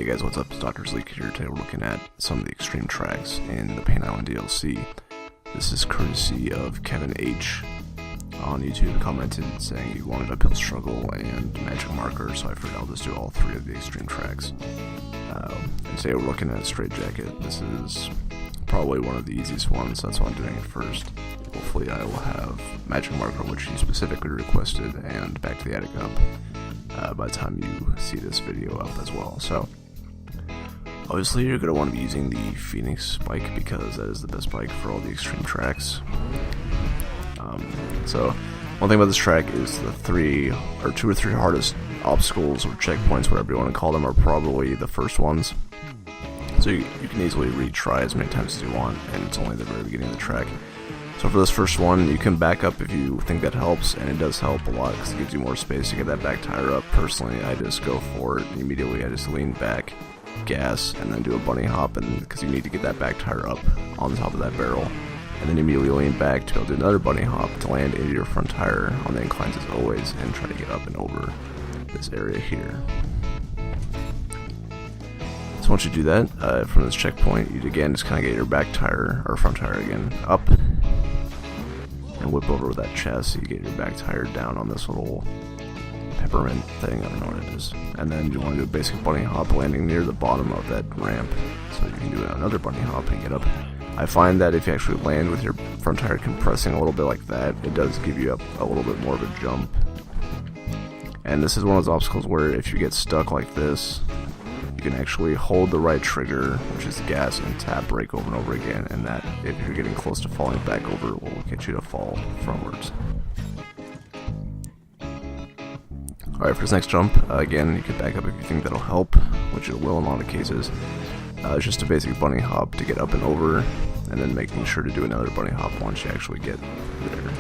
Hey guys, what's up? It's Dr. Zleek here. Today we're looking at some of the extreme tracks in the Paine DLC. This is courtesy of Kevin H on YouTube. Commented saying he wanted Uphill Struggle and Magic Marker, so I figured I'll just do all three of the extreme tracks. And today we're looking at Straightjacket. This is probably one of the easiest ones, so that's why I'm doing it first. Hopefully I will have Magic Marker, which he specifically requested, and Back to the Attic up by the time you see this video up as well. So obviously you're going to want to be using the Phoenix bike because that is the best bike for all the extreme tracks. So one thing about this track is the two or three hardest obstacles or checkpoints, whatever you want to call them, are probably the first ones. So you can easily retry as many times as you want, and it's only the very beginning of the track. So for this first one, you can back up if you think that helps, and it does help a lot because it gives you more space to get that back tire up. Personally, I just go for it immediately. I just lean back, gas, and then do a bunny hop, and because you need to get that back tire up on the top of that barrel. And then immediately lean back to go do another bunny hop to land into your front tire on the inclines as always, and try to get up and over this area here. So once you do that, from this checkpoint, you'd again just kind of get your back tire, or front tire again, up, and whip over with that chassis, get your back tire down on this little peppermint thing, I don't know what it is. And then you want to do a basic bunny hop landing near the bottom of that ramp, so you can do another bunny hop and get up. I find that if you actually land with your front tire compressing a little bit like that, it does give you a little bit more of a jump. And this is one of those obstacles where if you get stuck like this, you can actually hold the right trigger, which is gas, and tap brake over and over again, and that, if you're getting close to falling back over, will get you to fall frontwards. Alright, for this next jump, again, you can back up if you think that'll help, which it will in a lot of cases. It's just a basic bunny hop to get up and over, and then making sure to do another bunny hop once you actually get there.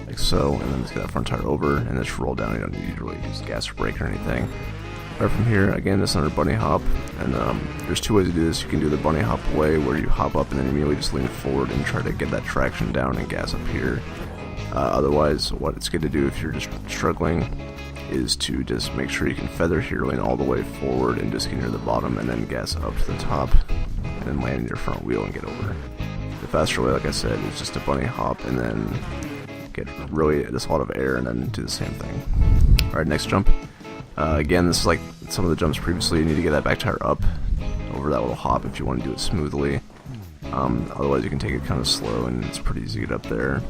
Like so, and then just get that front tire over, and just roll down. You don't need to really use gas or brake or anything. Right from here, again, just another bunny hop, and there's two ways to do this. You can do the bunny hop way, where you hop up and then immediately just lean forward and try to get that traction down and gas up here. Otherwise, what it's good to do if you're just struggling is to just make sure you can feather here, lean all the way forward, and just get near the bottom, and then gas up to the top, and then land in your front wheel and get over. The faster way, like I said, is just a bunny hop, and then get really just a lot of air, and then do the same thing. Alright, next jump. Again, this is like some of the jumps previously. You need to get that back tire up over that little hop if you want to do it smoothly. Otherwise, you can take it kind of slow, and it's pretty easy to get up there.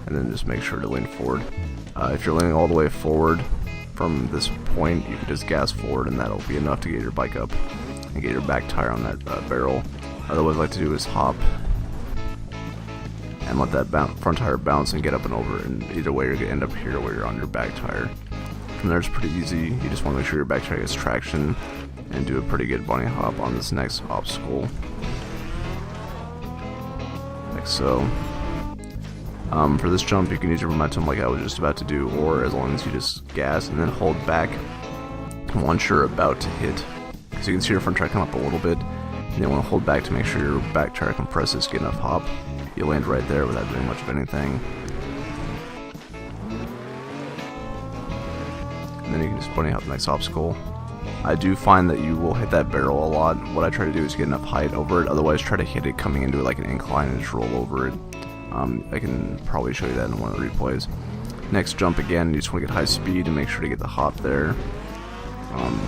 And then just make sure to lean forward. If you're leaning all the way forward from this point, you can just gas forward, and that'll be enough to get your bike up and get your back tire on that barrel. Otherwise, what I like to do is hop and let that front tire bounce and get up and over, and either way you're going to end up here where you're on your back tire. From there it's pretty easy. You just want to make sure your back tire gets traction and do a pretty good bunny hop on this next obstacle. Like so. For this jump, you can use your momentum like I was just about to do, or as long as you just gas and then hold back once you're about to hit. So you can see your front tire come up a little bit, and you want to hold back to make sure your back tire compresses, get enough hop. You land right there without doing much of anything. And then you can just bunny hop the next obstacle. I do find that you will hit that barrel a lot. What I try to do is get enough height over it, otherwise try to hit it coming into like an incline and just roll over it. I can probably show you that in one of the replays. Next jump, again, you just want to get high speed and make sure to get the hop there.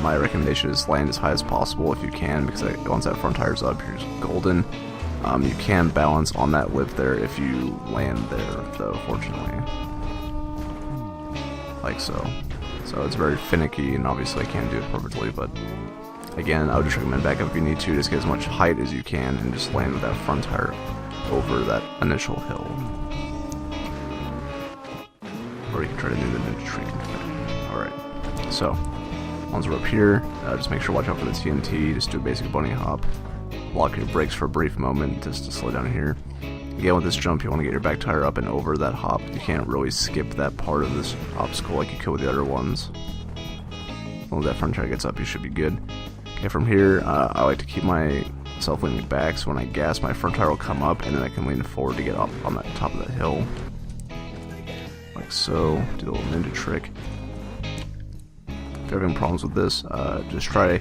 My recommendation is land as high as possible if you can, because once that front tire's up, you're just golden. You can balance on that lip there if you land there, though, fortunately. Like so. So it's very finicky, and obviously I can't do it perfectly, but again, I would just recommend back up if you need to. Just get as much height as you can and just land with that front tire over that initial hill. Or you can try to do the ninja trick. Alright, so once we're up here, just make sure to watch out for the TNT. Just do a basic bunny hop. Lock your brakes for a brief moment just to slow down here. Again, with this jump, you want to get your back tire up and over that hop. You can't really skip that part of this obstacle like you could with the other ones. Once that front tire gets up, you should be good. Okay, from here, I like to keep myself leaning back, so when I gas, my front tire will come up, and then I can lean forward to get up on that top of that hill. Like so. Do the little ninja trick. if you're having problems with this, just try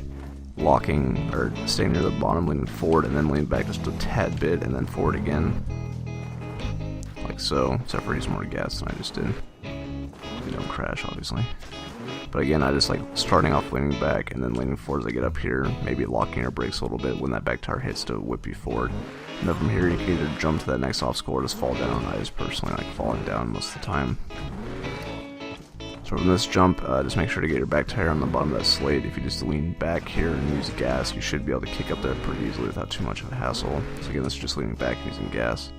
locking or staying near the bottom, leaning forward, and then lean back just a tad bit, and then forward again, like so. Except for using more gas than I just did. You don't crash, obviously. But again, I just like starting off leaning back and then leaning forward as I get up here, maybe locking your brakes a little bit when that back tire hits to whip you forward. And then from here, you can either jump to that next obstacle or just fall down. I just personally like falling down most of the time. So from this jump, just make sure to get your back tire on the bottom of that slate. If you just lean back here and use gas, you should be able to kick up there pretty easily without too much of a hassle. So again, this is just leaning back using gas.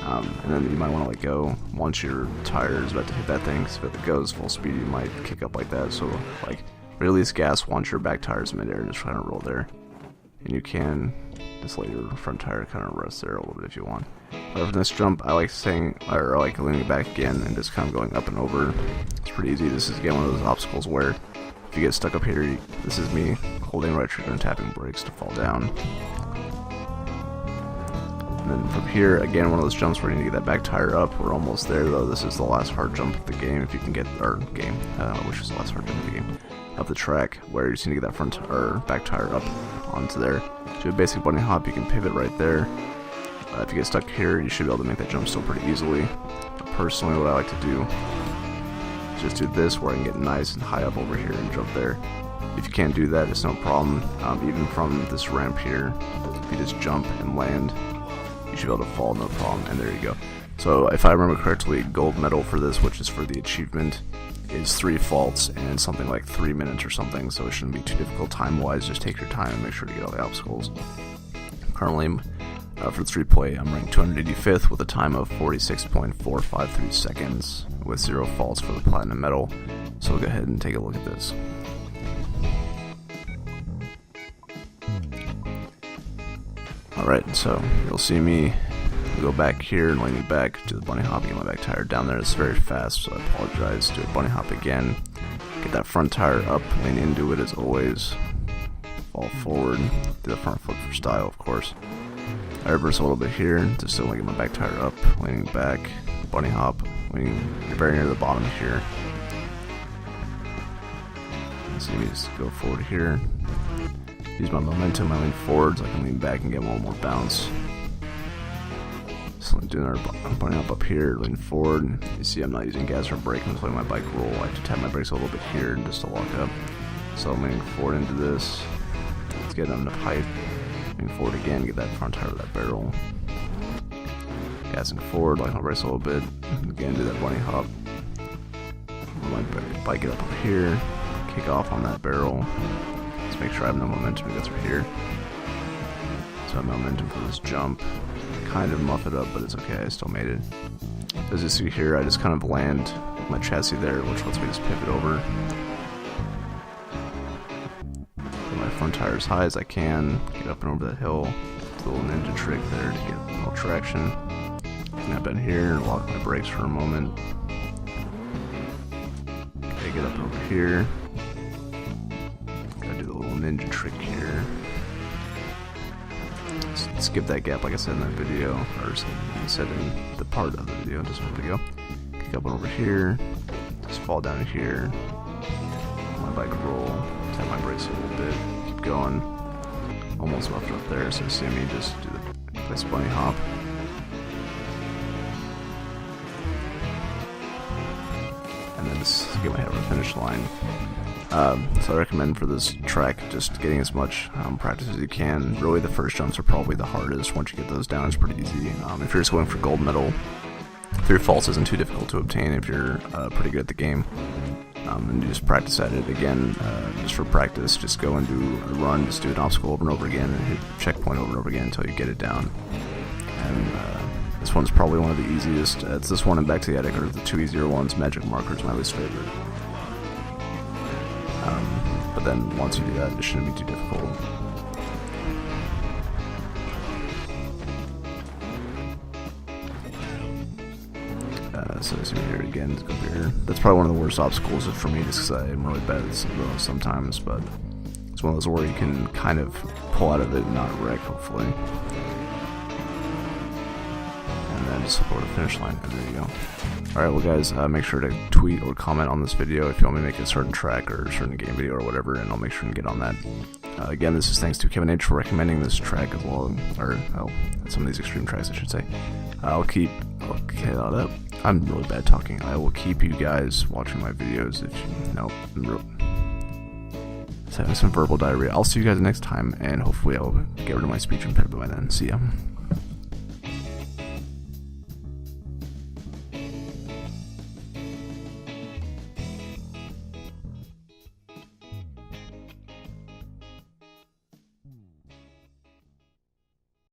And then you might want to let go once your tire is about to hit that thing, because if it goes full speed, you might kick up like that. So like release gas once your back tire is midair and just try to roll there. And you can just let your front tire kind of rest there a little bit if you want. But for this jump, I like saying, or I like leaning back again and just kind of going up and over. It's pretty easy. This is again one of those obstacles where if you get stuck up here, this is me holding right trigger and tapping brakes to fall down. And then from here, again, one of those jumps where you need to get that back tire up. We're almost there, though. This is the last hard jump of the game. If you can get, which is the last hard jump of the game, of the track, where you just need to get that front or back tire up onto there. Do a basic bunny hop. You can pivot right there. If you get stuck here, you should be able to make that jump still pretty easily. But personally, what I like to do is just do this, where I can get nice and high up over here and jump there. If you can't do that, it's no problem. Even from this ramp here, if you just jump and land, you should be able to fall, no problem, and there you go. So if I remember correctly, gold medal for this, which is for the achievement, is 3 faults and something like 3 minutes or something, so it shouldn't be too difficult time-wise. Just take your time and make sure to get all the obstacles. Currently, for 3 play, I'm ranked 285th with a time of 46.453 seconds with 0 faults for the platinum medal. So we'll go ahead and take a look at this. Alright, so you'll see me go back here and leaning back to the bunny hop and get my back tire down there. It's very fast, so I apologize. Do a bunny hop again. Get that front tire up, lean into it as always. Fall forward. Do the front flip for style, of course. I reverse a little bit here to still get my back tire up, leaning back, bunny hop, leaning very near the bottom here. So you just go forward here. Use my momentum, I lean forward so I can lean back and get one more bounce. So I'm doing our bunny hop up here, lean forward. You see I'm not using gas or brake, I'm just letting my bike roll. I have to tap my brakes a little bit here just to lock up. So I'm leaning forward into this. Let's get enough height. Leaning forward again, get that front tire of that barrel. Gassing forward, lock my brakes a little bit. Again, do that bunny hop. Let my bike get up here, kick off on that barrel. Just make sure I have no momentum to go through here. So I have momentum for this jump. Kind of muff it up, but it's okay, I still made it. As you see here, I just kind of land my chassis there, which lets me just pivot over. Put my front tire as high as I can, get up and over that hill. It's a little ninja trick there to get a little traction. Snap in here, lock my brakes for a moment. Okay, get up and over here. Gotta do the little ninja trick here. Skip that gap like I said in that video, or said in the part of the video just a minute ago. Kick up and over here, just fall down here, my bike roll, tap my brakes a little bit, keep going, almost left up there, so you see me just do this bunny hop. And then just get my head over the finish line. So I recommend for this track just getting as much practice as you can. Really the first jumps are probably the hardest. Once you get those down, it's pretty easy. If you're just going for gold medal, 3 faults isn't too difficult to obtain if you're pretty good at the game. And you just practice at it again, just for practice. Just go and do a run, just do an obstacle over and over again and hit checkpoint over and over again until you get it down. And this one's probably one of the easiest. It's this one and Back to the Attic are the 2 easier ones. Magic Marker's my least favorite. But then once you do that, it shouldn't be too difficult. So here again, let's go here. That's probably one of the worst obstacles for me, just because I'm really bad at those sometimes. But it's one of those where you can kind of pull out of it and not wreck, hopefully. And then to support the finish line. And there you go. Alright, well guys, make sure to tweet or comment on this video if you want me to make a certain track or a certain game video or whatever, and I'll make sure to get on that. Again, this is thanks to Kevin Hupf for recommending this track as well, or some of these extreme tracks I should say. I'm really bad talking. I will keep you guys watching my videos if you know. Having some verbal diarrhea. I'll see you guys next time, and hopefully I'll get rid of my speech impediment by then. See ya.